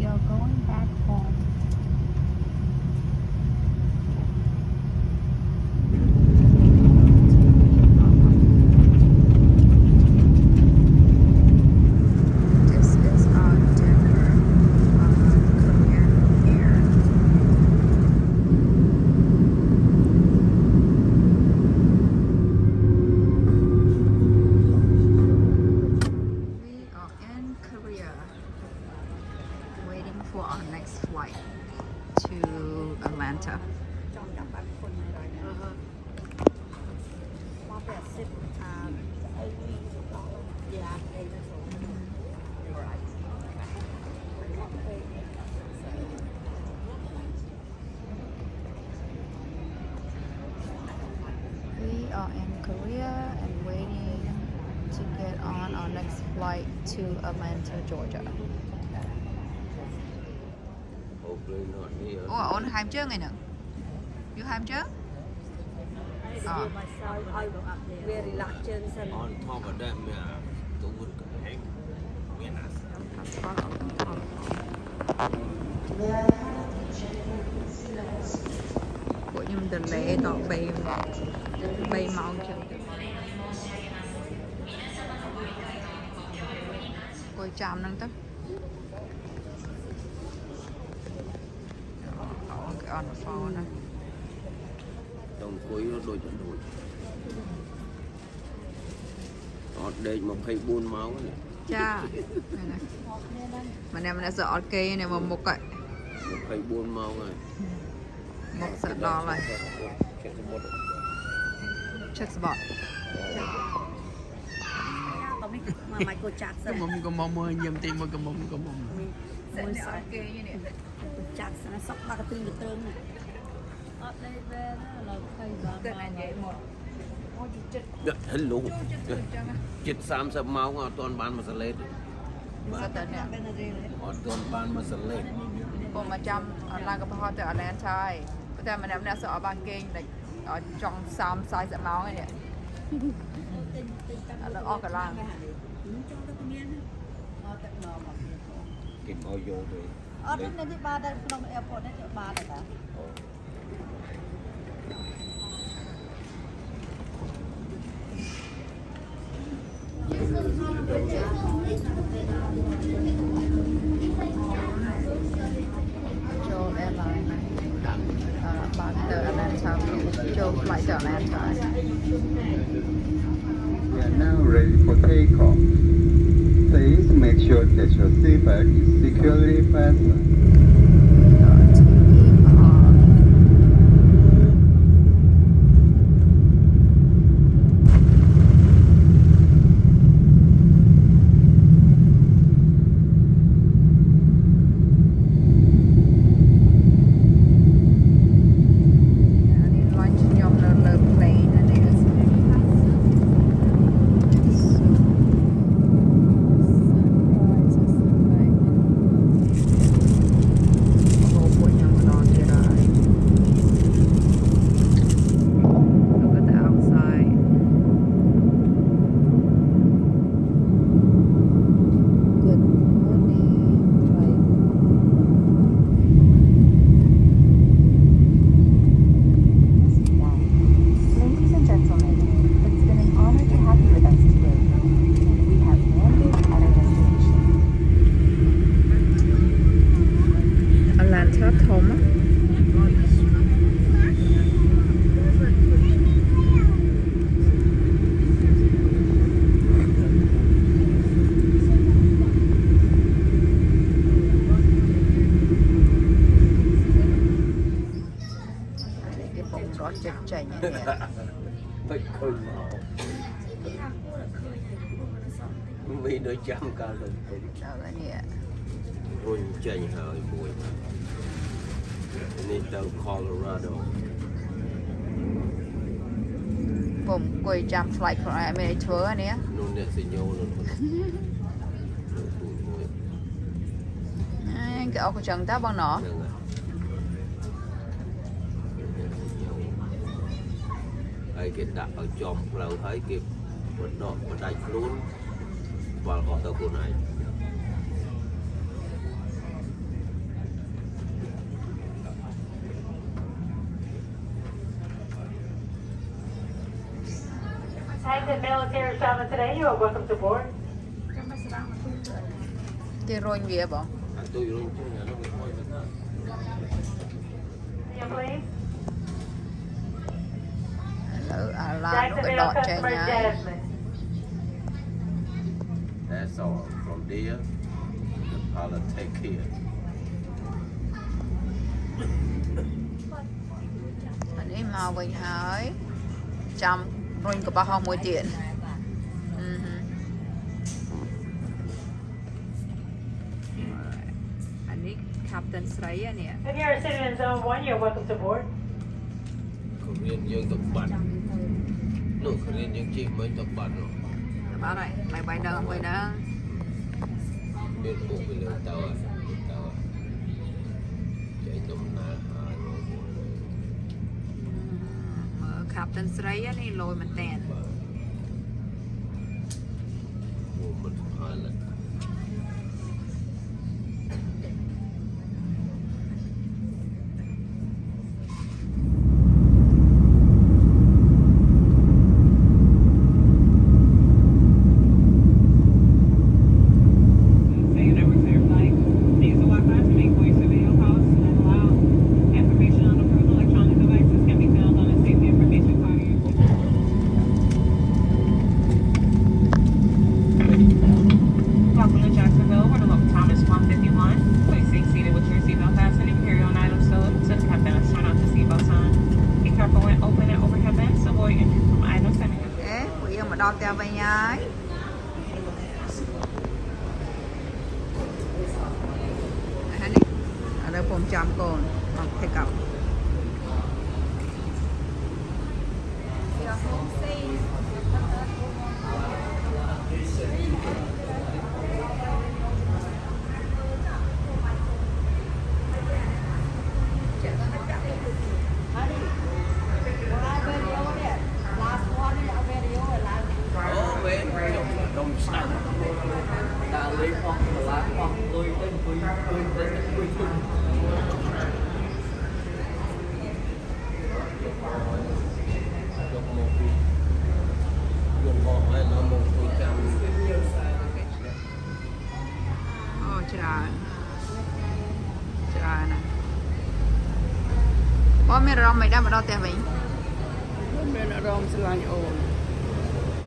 are going back home. This is our dinner on Korean Air. We are in Korea, waiting for our next flight to Atlanta. We are in Korea and waiting to get on our next flight to Atlanta, Georgia. Hopefully not here. Ủa, ổn hàm chưa ngày nữa? You hàm chưa? Myself, I very reluctant and On top of that, tôi muốn cái hang. Của nhầm tình lệ tọt bay mau chân. Coi chạm năng tức. Cái on the phone này. Đồng cuối nó đôi chân đôi. Ở đây mà phải buôn máu này. Cha. Mà em đã sợ cây này mà một cái Mà phải buôn máu này. một sợ đo lại. Check spot. Michael Jackson. Có mong ơi, nhầm tim mà có mong. Môi sợ cây như này. Jackson nó sắp ba cái tương này. Ở đây về đó là cây Cái này nhảy một. Hết luôn. Chết xám sắp máu ngọt toàn bán mà sẽ lên. Sao tới nè. Ở toàn bán mà sẽ lên. ผมมาจำร้านกะเพราแต่อแลนใช่แต่มันเนี่ยสอบบางเกงแต่จองซ้ำไซส์เมาส์ไงเนี่ยแล้วออกกับล่าง Kịp ao vô rồi. อ๋อที่ในที่บ้านได้ลงแอร์พอร์ตได้เจอบ้านเลยนะ Joe Airline bán từ Atlanta Joe flight to Atlanta We are now ready for takeoff. Please make sure that your seatbelt is securely fastened. Phải khơi máu. Vì đôi trăm cả lần. Đó nè Ôi chạy hơi mùi. Này từ Colorado. ผมกวยจำ flight ของอเมริกาทัวร์อันเนี้ย Nôn nè sẽ nhô luôn. cái ốc của chồng ta bằng nó Ai cái đặt ở trong lâu thấy kịp một đọt một đánh luôn vào họ tàu của này Active military travel today. You are welcome to board. គេរុញវាបង អាទុយរុញជួយអានោះវាមួយទៅណា Yeah, please. ឥឡូវអាឡាននោះវាដក Jacksonville ចេញ customer ហើយ Jasmine. That's all from there the pilot take care អានេះមកវិញហើយចាំរុញកបោះហោះមួយទៀតអានេះ Captain ស្រីអានេះ If you're sitting in zone 1, you're welcome to board. ក៏រៀនយើងទៅបាត់នោះក៏រៀនយើងជិះមិនទៅបាត់នោះ បាទហើយបាយបាយដល់មួយហ្នឹង មានពុកវាលើតើចេញដំណើរហើយ មើល Captain ស្រីនេះលយមែនតើ ពួកមិនហើយឡើយ Say that we're clear flight. Use the Wi-Fi to make voice or video calls not allowed. Information on approved electronic devices can be found on the safety information card. Welcome to Jacksonville. We're to local Thomas 151. Please stay seated with your seatbelt fastened and carry on items stowed so the captain has turned off the seatbelt sign. Be careful when open and overhead vents. Avoid entry from items that may អេពួកយើងមកដល់ផ្ទះវិញហើយហើយនេះឥឡូវผมចាំកូនមក pick up Ồ, bên đông sạch đã lấy phong lá phong tôi tên tôi dùng một hay là một tôi trăm អូច្រើនណាស់បងមានអារម្មណ៍មិនដែរមកដល់ផ្ទះវិញ មានអារម្មណ៍ស្រឡាញ់អូន